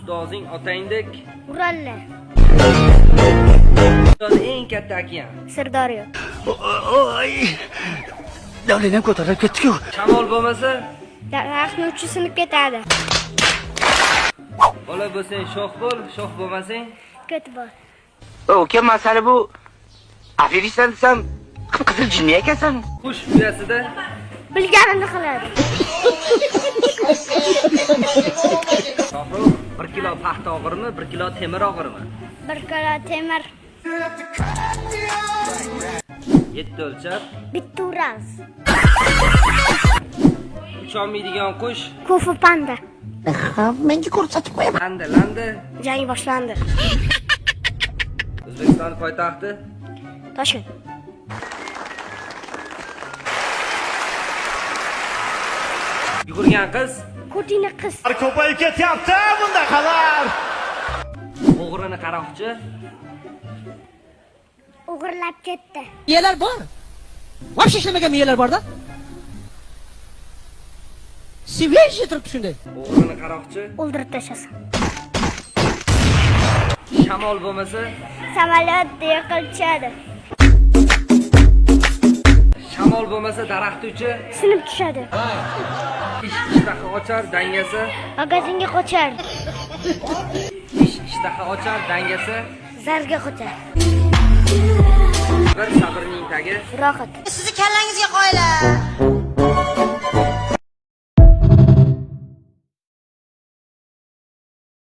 Ustozing otangdek. Uralla. Eng katta okean. Sirdaryo. Oy. Davlenam ko'tarib ketdi-ku. Shamol bo'lmasa, Daraxtni uchi sinib ketadi. bola bo'lsang shox bo'l, shox bo'lmasang Ketib bor. Uka, masala bu aferistdan desam, qizil jinni ekansan. qush uyasida Bilganini qiladi. Shohruh 1 kilo paxta og'irmi, 1 kilo temir og'irmi? 1 kilo temir 7 o'lchab, bitta uramiz. ucholmaydigan qush, Kufu panda. Menga ko'rsatib qo'yaman. landa. Jang boshlandi. O'zbekiston poytaxti Toshkent. yugurgan qiz, Ko'tina qiz. Ko'payib ketyapti bunda xabar. o'g'rini qaroqchi, O'g'irlab ketdi. Miyalar bor. Вообще ishlamagan miyalar bor-da. Свежий turibdi shunday. o'g'rini qaroqchi, O'ldirib tashlasin. shamol bo'lmasa, Samolyot yiqilchadi. shamol bo'lmasa daraxt uchi, Sinib tushadi. ishtaha ochar, dangasa, Magazinga qochar. ishtaha ochar, dangasa, Zarga qochar. bir sabrning tagi. Rohat. Sizni kallangizga qo'ylar.